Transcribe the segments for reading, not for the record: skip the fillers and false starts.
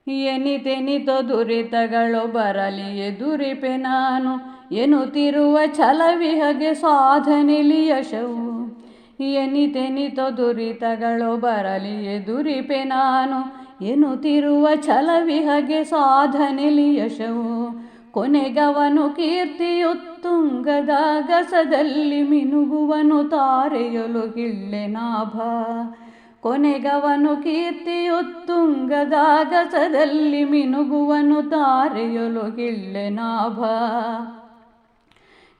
ಎನಿತೆನಿತೋ ದುರಿತಗಳು ಬರಲಿ ಎದುರಿಪೆ ನಾನು ಎನ್ನುತ್ತಿರುವ ಛಲವಿಹಗೆ ಸಾಧನೆಲಿ ಯಶವು. ಎನಿತೆನಿತೋ ದುರಿತಗಳು ಬರಲಿ ಎದುರಿಪೆ ನಾನು ಎನ್ನುತ್ತಿರುವ ಛಲವಿಹಗೆ ಸಾಧನೆಲಿ ಯಶವು. ಕೊನೆಗವನು ಕೀರ್ತಿಯುತ್ತುಂಗದ ಗಸದಲ್ಲಿ ಮಿನುಗುವನು ತಾರೆಯಲು ಗಿಳ್ಳೆ ನಾಭ. ಕೊನೆಗವನು ಕೀರ್ತಿಯುತ್ತುಂಗದ ಗಸದಲ್ಲಿ ಮಿನುಗುವನು ತಾರೆಯಲು ಗಿಳ್ಳೆ ನಾಭ.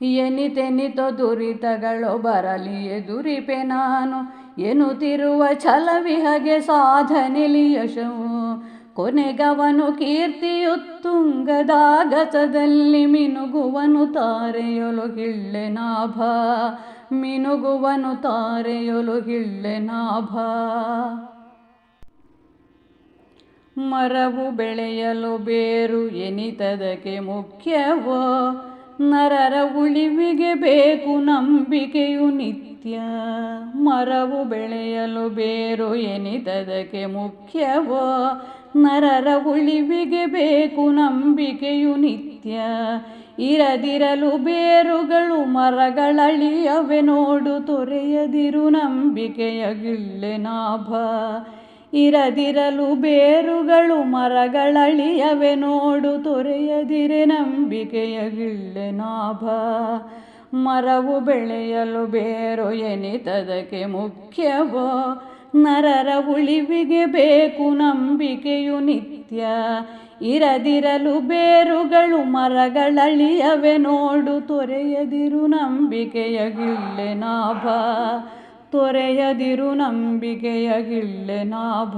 ಎನಿತೆನಿತೋ ದುರಿತಗಳು ಬರಲಿ ಎದುರಿಪೆ ನಾನು ಎನ್ನುತ್ತಿರುವ ಛಲವಿಹಗೆ ಸಾಧನೆಲಿ ಯಶವು. ಕೊನೆಗವನು ಕೀರ್ತಿಯುತ್ತುಂಗದ ಗಸದಲ್ಲಿ ಮಿನುಗುವನು ತಾರೆಯೊಲು ಗಿಳ್ಳೆ ನಾಭ. ಮಿನುಗುವನು ತಾರೆಯೊಲು ಗಿಳ್ಳೆ ನಾಭ. ಮರವು ಬೆಳೆಯಲು ಬೇರು ಎನಿತದಕ್ಕೆ ಮುಖ್ಯವೋ, ನರರ ಉಳಿವಿಗೆ ಬೇಕು ನಂಬಿಕೆಯು ನಿತ್ಯ. ಮರವು ಬೆಳೆಯಲು ಬೇರು ಎನಿತದಕ್ಕೆ ಮುಖ್ಯವೋ, ನರರ ಉಳಿವಿಗೆ ಬೇಕು ನಂಬಿಕೆಯು ನಿತ್ಯ. ಇರದಿರಲು ಬೇರುಗಳು ಮರಗಳಳಿಯವೆ ನೋಡು ತೊರೆಯದಿರು ನಂಬಿಕೆಯ ಗಿಳ್ಳೆ ನಾಭ. ಇರದಿರಲು ಬೇರುಗಳು ಮರಗಳಳಿಯವೆ ನೋಡು ತೊರೆಯದಿರೆ ನಂಬಿಕೆಯ ಗಿಳ್ಳೆ ನಾಭ. ಮರವು ಬೆಳೆಯಲು ಬೇರು ಎನಿತದಕ್ಕೆ ಮುಖ್ಯವೋ, ನರರ ಉಳಿವಿಗೆ ಬೇಕು ನಂಬಿಕೆಯು ನಿತ್ಯ. ಇರದಿರಲು ಬೇರುಗಳು ಮರಗಳಳಿಯವೆ ನೋಡು ತೊರೆಯದಿರು ನಂಬಿಕೆಯ ಗಿಳ್ಳೆ ನಾಭ. ತೊರೆಯದಿರು ನಂಬಿಕೆಯ ಗಿಳ್ಳೆ ನಾಭ.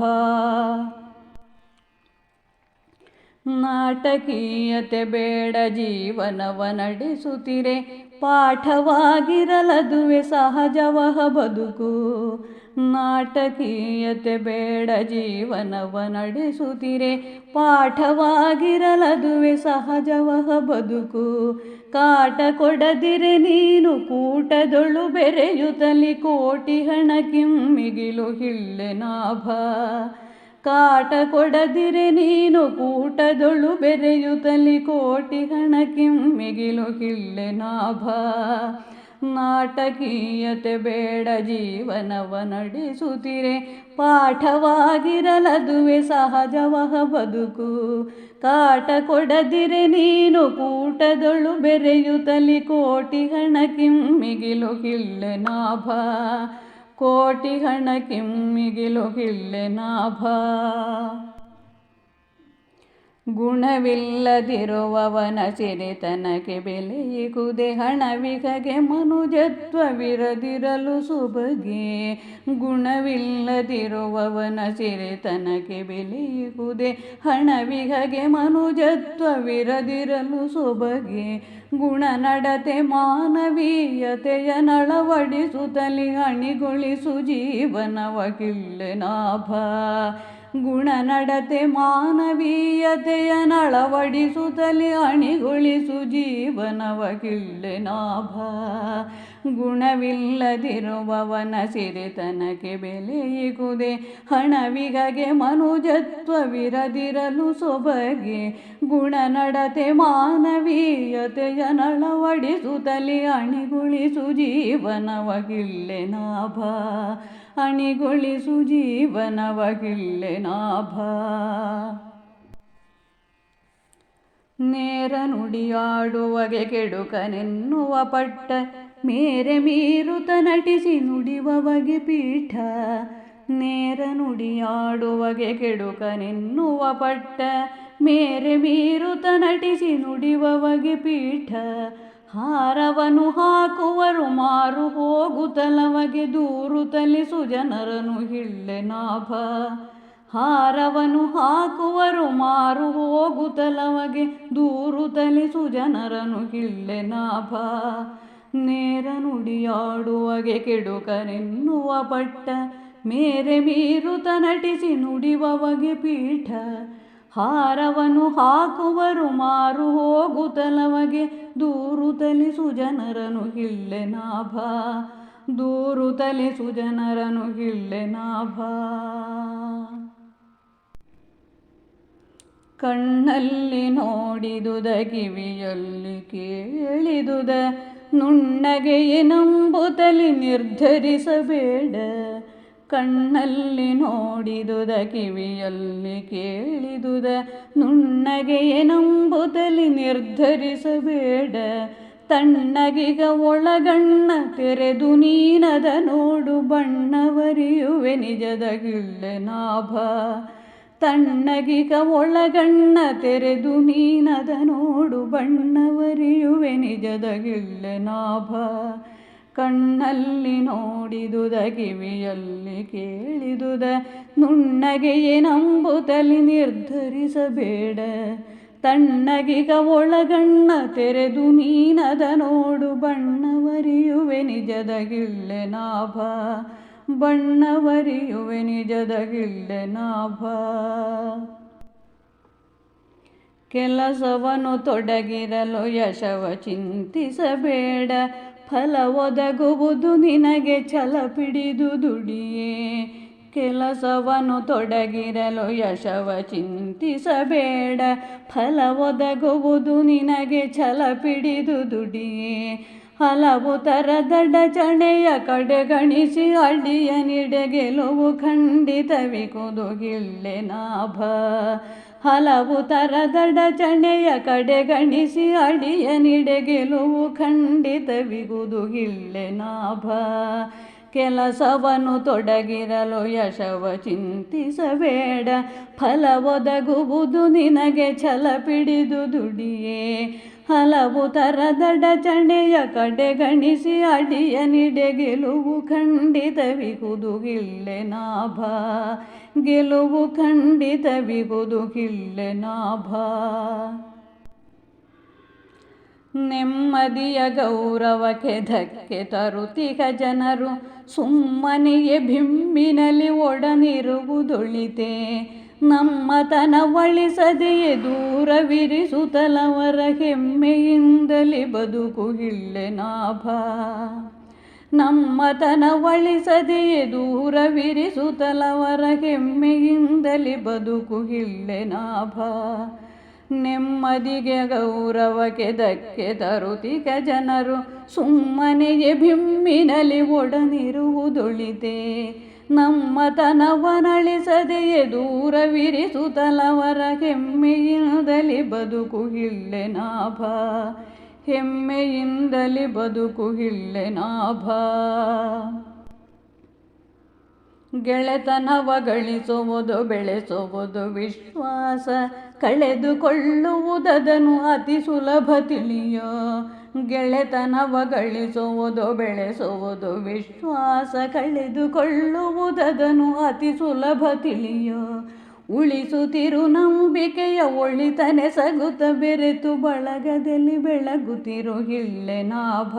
ನಾಟಕೀಯತೆ ಬೇಡ ಜೀವನವ ನಡೆಸುತ್ತಿರೆ, ಪಾಠವಾಗಿರಲದುವೆ ಸಹಜವಹ ಬದುಕು. ನಾಟಕೀಯತೆ ಬೇಡ ಜೀವನವ ನಡೆಸುತ್ತಿರೆ, ಪಾಠವಾಗಿರಲದುವೆ ಸಹಜವಹ ಬದುಕು. ಕಾಟ ಕೊಡದಿರೆ ನೀನು ಕೂಟದೊಳು ಬೆರೆಯುತ್ತಲಿ ಕೋಟಿ ಹಣ ಕಿಮ್ಮಿಗಿಲು ಗಿಳ್ಳೆ ನಾಭ. ಕಾಟ ಕೊಡದಿರೆ ನೀನು ಕೂಟದೊಳು ಬೆರೆಯುತ್ತಲಿ ಕೋಟಿ ಹಣ ಕಿಮ್ಮಿಗಿಲು ಗಿಳ್ಳೆ ನಾಭ. ನಾಟಕೀಯತೆ ಬೇಡ ಜೀವನವ ನಡೆಸುತ್ತಿರೆ, ಪಾಠವಾಗಿರಲದುವೆ ಸಹಜವಹ ಬದುಕು. ಕಾಟ ಕೊಡದಿರೆ ನೀನು ಕೂಟದೊಳು ಬೆರೆಯುತ್ತಲಿ ಕೋಟಿ ಹಣ ಕಿಮ್ಮಿಗಿಲು ಗಿಳ್ಳೆ ನಾಭ. ಕೋಟಿ ಹಣ ಕಿಮ್ಮಿಗಿಲು ಗಿಳ್ಳೆ ನಾಭ. ಗುಣವಿಲ್ಲದಿರುವವನ ಸಿರಿತನಕ್ಕೆ ಬೆಲೆಯಿಗುದೆ, ಹಣವಿಹಗೆ ಮನುಜತ್ವವಿರದಿರಲು ಸೊಬಗೆ. ಗುಣವಿಲ್ಲದಿರುವವನ ಸಿರಿತನಕ್ಕೆ ಬೆಲೆಯಿಗುದೆ, ಹಣವಿಹಗೆ ಮನುಜತ್ವವಿರದಿರಲು ಸೊಬಗೆ. ಗುಣನಡತೆ ಮಾನವೀಯತೆಯ ನಳವಡಿಸುತ್ತಲಿ ಅಣಿಗೊಳಿಸು ಜೀವನವ ಗಿಳ್ಳೆ ನಾಭ. ಗುಣನಡತೆ ಮಾನವೀಯತೆಯ ನಳವಡಿಸುತ್ತಲಿ ಅಣಿಗೊಳಿಸು ಜೀವನವ ಗಿಳ್ಳೆ ನಾಭ. ಗುಣವಿಲ್ಲದಿರುವವನ ಸಿರಿತನಕ್ಕೆ ಬೆಲೆಯಿಗುದೆ, ಹಣವಿಹಗೆ ಮನುಜತ್ವವಿರದಿರಲು ಸೊಬಗೆ. ಗುಣನಡತೆ ಮಾನವೀಯತೆಯ ನಳವಡಿಸುತ್ತಲಿ ಅಣಿಗೊಳಿಸು ಜೀವನವ ಗಿಳ್ಳೆ ನಾಭ. ಅಣಿಗೊಳಿಸು ಜೀವನವ ಗಿಳ್ಳೆ ನಾಭ. ನೇರ ನುಡಿಯಾಡುವಗೆ ಕೆಡುಕನೆನ್ನುವ ಪಟ್ಟ, ಮೇರೆ ಮೀರುತ ನಟಿಸಿ ನುಡಿವವಗೆ ಪೀಠ. ನೇರ ನುಡಿಯಾಡುವಗೆ ಕೆಡುಕನೆನ್ನುವ ಪಟ್ಟ, ಮೇರೆ ಮೀರುತ ನಟಿಸಿ ನುಡಿವವಗೆ ಪೀಠ. ಹಾರವನು ಹಾಕುವರು ಮಾರು ಹೋಗುತ್ತಲವಗೆ ದೂರುತ್ತಲಿ ಸುಜನರನು ಗಿಳ್ಳೆ ನಾಭ. ಹಾರವನು ಹಾಕುವರು ಮಾರು ಹೋಗುತ್ತಲವಗೆ ದೂರುತ್ತಲಿ ಸುಜನರನು ಗಿಳ್ಳೆ ನಾಭ. ನೇರ ನುಡಿಯಾಡುವಗೆ ಕೆಡುಕನೆನ್ನುವ ಪಟ್ಟ, ಮೇರೆ ಮೀರುತ ನಟಿಸಿ ನುಡಿವವಗೆ ಪೀಠ. ಹಾರವನು ಹಾಕುವರು ಮಾರು ಹೋಗುತ್ತಲವಗೆ ದೂರುತ್ತಲಿ ಸುಜನರನು ಗಿಳ್ಳೆ ನಾಭ. ದೂರುತ್ತಲಿ ಸುಜನರನು ಗಿಳ್ಳೆ ನಾಭ. ಕಣ್ಣಲ್ಲಿ ನೋಡಿದುದ ಕಿವಿಯಲ್ಲಿ ಕೇಳಿದುದ ನುಣ್ಣಗೆಯೇ ನಂಬುತ್ತಲಿ ನಿರ್ಧರಿಸಬೇಡ. ಕಣ್ಣಲ್ಲಿ ನೋಡಿದುದ ಕಿವಿಯಲ್ಲಿ ಕೇಳಿದುದ ನುಣ್ಣಗೆಯೇ ನಂಬುತ್ತಲಿ ನಿರ್ಧರಿಸಬೇಡ. ತಣ್ಣಗಿಗ ಒಳಗಣ್ಣ ತೆರೆದು ನೀನದ ನೋಡು ಬಣ್ಣವರಿಯುವೆ ನಿಜದ ಗಿಳ್ಳೆ ನಾಭ. ತಣ್ಣಗಿಗ ಒಳಗಣ್ಣ ತೆರೆದು ನೀನದ ನೋಡು ಬಣ್ಣವರಿಯುವೆ ನಿಜದ ಗಿಳ್ಳೆ ನಾಭ. ಕಣ್ಣಲ್ಲಿ ನೋಡಿದುದ ಕಿವಿಯಲ್ಲಿ ಕೇಳಿದುದ ನುಣ್ಣಗೆಯೇ ನಂಬುತ್ತಲಿ ನಿರ್ಧರಿಸಬೇಡ. ತಣ್ಣಗಿಗ ಒಳಗಣ್ಣ ತೆರೆದು ನೀನದ ನೋಡು ಬಣ್ಣವರಿಯುವೆ ನಿಜದ ಗಿಳ್ಳೆ ನಾಭ. ಬಣ್ಣವರಿಯುವೆ ನಿಜದ ಗಿಳ್ಳೆ ನಾಭ. ಕೆಲಸವನ್ನು ತೊಡಗಿರಲು ಯಶವ ಚಿಂತಿಸಬೇಡ. ಫಲ ಒದಗುವುದು ನಿನಗೆ ಛಲ ಪಿಡಿದು ದುಡಿಯೇ. ಕೆಲಸವನ್ನು ತೊಡಗಿರಲು ಯಶವ ಚಿಂತಿಸಬೇಡ. ಫಲ ಒದಗುವುದು ನಿನಗೆ ಛಲ ಪಿಡಿದು ದುಡಿಯೇ. ಹಲವು ಥರದಡಚಣೆಯ ಕಡೆಗಣಿಸಿ ಅಡಿಯ ನಿಡೆ ಗೆಲುವು ಖಂಡಿತವಿಗುವುದು ಗಿಳ್ಳೆ ನಾಭ. ಹಲವು ಥರದಡಚಣೆಯ ಕಡೆಗಣಿಸಿ ಅಡಿಯ ನಿಡೆ ಗೆಲುವು ಖಂಡಿತವಿಗುವುದು ಗಿಳ್ಳೆ ನಾಭ. ಕೆಲಸವನ್ನು ತೊಡಗಿರಲು ಯಶವ ಚಿಂತಿಸಬೇಡ. ಫಲ ಒದಗುವುದು ನಿನಗೆ ಛಲ ಪಿಡಿದು ದುಡಿಯೇ. ಹಲವು ಥರದಡಚಣೆಯ ಕಡೆಗಣಿಸಿ ಅಡಿಯ ನಿಡೆ ಗೆಲುವು ಖಂಡಿತವಿಗುವುದು ಗಿಳ್ಳೆ ನಾಭ. ಗೆಲುವು ಖಂಡಿತವಿಗುವುದು ಗಿಳ್ಳೆ ನಾಭ. ನೆಮ್ಮದಿಯ ಗೌರವಕ್ಕೆ ಧಕ್ಕೆ ತರುತ್ತಿಗ ಜನರು ಸುಮ್ಮನೆಯೇ ಬಿಂಬಿನಲ್ಲಿ ಒಡನಿರುವುದೊಳಿತೆ. ನಮ್ಮತನವಳಿಸದೆಯೇ ದೂರವಿರಿಸುತ್ತಲವರ ಹೆಮ್ಮೆಯಿಂದಲೇ ಬದುಕು ಗಿಳ್ಳೆ ನಾಭ. ನಮ್ಮತನವಳಿಸದೆಯೇ ದೂರವಿರಿಸುತ್ತಲವರ ಹೆಮ್ಮೆಯಿಂದಲೇ ಬದುಕು ಗಿಳ್ಳೆ ನಾಭ. ನೆಮ್ಮದಿಗೆ ಗೌರವಕ್ಕೆ ಧಕ್ಕೆ ತರುತ್ತಿಗ ಜನರು ಸುಮ್ಮನೆಯೇ ಬಿಂಬಿನಲ್ಲಿ ಒಡನಿರುವುದೊಳಿತೆ. ನಮ್ಮತನವನಳಿಸದೆಯೇ ದೂರವಿರಿಸುತ್ತಲವರ ಹೆಮ್ಮೆಯಿಂದಲೇ ಬದುಕು ಗಿಳ್ಳೆ ನಾಭ. ಹೆಮ್ಮೆಯಿಂದಲೇ ಬದುಕು ಗಿಳ್ಳೆ ನಾಭ. ಗೆಳೆತನವ ಗಳಿಸುವುದು ಬೆಳೆಸುವುದು ವಿಶ್ವಾಸ. ಕಳೆದುಕೊಳ್ಳುವುದನ್ನು ಅತಿ ಸುಲಭ ತಿಳಿಯೋ. ಗೆಳೆತನವ ಗಳಿಸುವುದು ಬೆಳೆಸುವುದು ವಿಶ್ವಾಸ. ಕಳೆದುಕೊಳ್ಳುವುದನ್ನು ಅತಿ ಸುಲಭ ತಿಳಿಯೋ. ಉಳಿಸುತ್ತಿರು ನಂಬಿಕೆಯ ಒಳಿತನೆಸಗುತ್ತ ಬೆರೆತು ಬಳಗದಲ್ಲಿ ಬೆಳಗುತ್ತಿರು ಗಿಳ್ಳೆ ನಾಭ.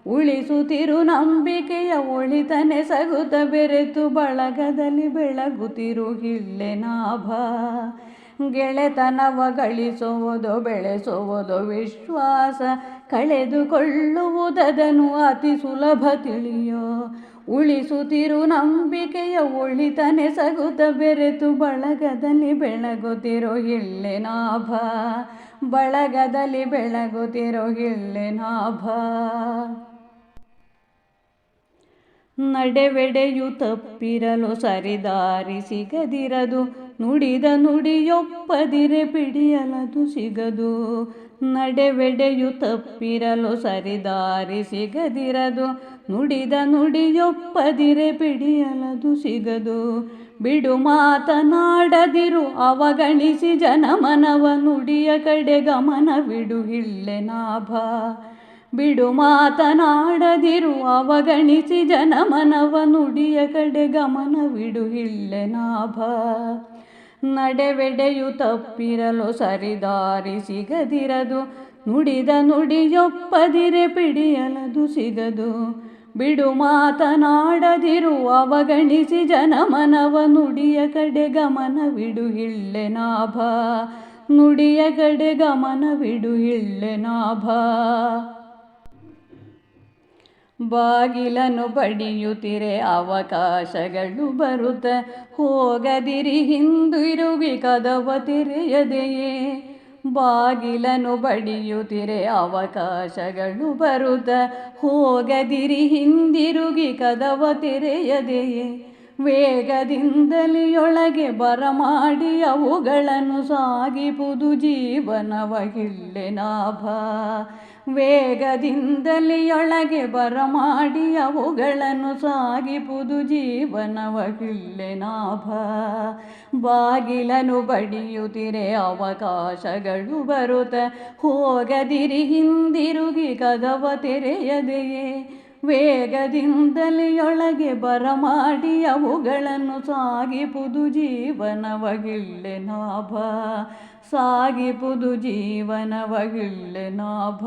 ಉಳಿಸುತ್ತಿರು ನಂಬಿಕೆಯ ಒಳಿತನೆಸಗುತ್ತ ಬೆರೆತು ಬಳಗದಲ್ಲಿ ಬೆಳಗುತ್ತಿರು ಗಿಳ್ಳೆ ನಾಭ. ಗೆಳೆತನವ ಗಳಿಸುವುದು ಬೆಳೆಸುವುದು ವಿಶ್ವಾಸ. ಕಳೆದುಕೊಳ್ಳುವುದನ್ನು ಅತಿ ಸುಲಭ ತಿಳಿಯೋ. ಉಳಿಸುತ್ತಿರು ನಂಬಿಕೆಯ ಒಳಿತನೆಸಗುತ್ತ ಬೆರೆತು ಬಳಗದಲ್ಲಿ ಬೆಳಗುತ್ತಿರು ಗಿಳ್ಳೆ ನಾಭ. ಬಳಗದಲ್ಲಿ ಬೆಳಗುತ್ತಿರು ಗಿಳ್ಳೆ ನಾಭ. ನಡೆವೆಡೆಯು ತಪ್ಪಿರಲು ಸರಿದಾರಿ ಸಿಗದಿರದು. ನುಡಿದ ನುಡಿಯೊಪ್ಪದಿರೆ ಪಿಡಿಯಲದು ಸಿಗದು. ನಡೆವೆಡೆಯು ತಪ್ಪಿರಲು ಸರಿದಾರಿ ಸಿಗದಿರದು. ನುಡಿದ ನುಡಿಯೊಪ್ಪದಿರೆ ಪಿಡಿಯಲದು ಸಿಗದು. ಬಿಡು ಮಾತನಾಡದಿರು ಅವಗಣಿಸಿ ಜನಮನವ. ನುಡಿಯ ಕಡೆ ಗಮನವಿಡು ಗಿಳ್ಳೆ ನಾಭ. ಬಿಡು ಮಾತನಾಡದಿರು ಅವಗಣಿಸಿ ಜನಮನವ. ನುಡಿಯ ಕಡೆ ಗಮನವಿಡು ಗಿಳ್ಳೆ ನಾಭ. ನಡೆವೆಡೆಯು ತಪ್ಪಿರಲು ಸರಿದಾರಿ ಸಿಗದಿರದು. ನುಡಿದ ನುಡಿಯೊಪ್ಪದಿರೆ ಪಿಡಿಯಲದು ಸಿಗದು. ಬಿಡು ಮಾತನಾಡದಿರು ಅವಗಣಿಸಿ ಜನಮನವ. ನುಡಿಯ ಕಡೆ ಗಮನವಿಡು ಗಿಳ್ಳೆ ನಾಭ. ನುಡಿಯ ಕಡೆ ಗಮನವಿಡು ಗಿಳ್ಳೆ ನಾಭ. ಬಾಗಿಲನ್ನು ಬಡಿಯುತ್ತಿರೆ ಅವಕಾಶಗಳು ಬರುತ್ತ ಹೋಗದಿರಿ ಹಿಂದಿರುಗಿ ಕದವ ತೆರೆಯದೆಯೇ. ಬಾಗಿಲನ್ನು ಬಡಿಯುತ್ತಿರೆ ಅವಕಾಶಗಳು ಬರುತ್ತ ಹೋಗದಿರಿ ಹಿಂದಿರುಗಿ ಕದವ ತೆರೆಯದೆಯೇ. ವೇಗದಿಂದಲಿಯೊಳಗೆ ಬರಮಾಡಿ ಅವುಗಳನ್ನು ಸಾಗಿಪುದು ಜೀವನವಹಿಲ್ಲೆ ನಾಭ. ವೇಗದಿಂದಲಿಯೊಳಗೆ ಬರಮಾಡಿ ಅವುಗಳನ್ನು ಸಾಗಿಪುದು ಜೀವನವಹಿಲ್ಲೆ ನಾಭ. ಬಾಗಿಲನ್ನು ಬಡಿಯುತ್ತಿರೆ ಅವಕಾಶಗಳು ಬರುತ್ತ ಹೋಗದಿರಿ ಹಿಂದಿರುಗಿ ಕದವ ತೆರೆಯದೆಯೇ. ವೇಗದಿಂದಲಿಯೊಳಗೆ ಬರಮಾಡಿ ಅವುಗಳನ್ನು ಸಾಗಿಪುದು ಜೀವನವಹಿಲ್ಲೆ ನಾಭ. ಸಾಗಿಪುದು ಜೀವನವಹಿಲ್ಲೆ ನಾಭ.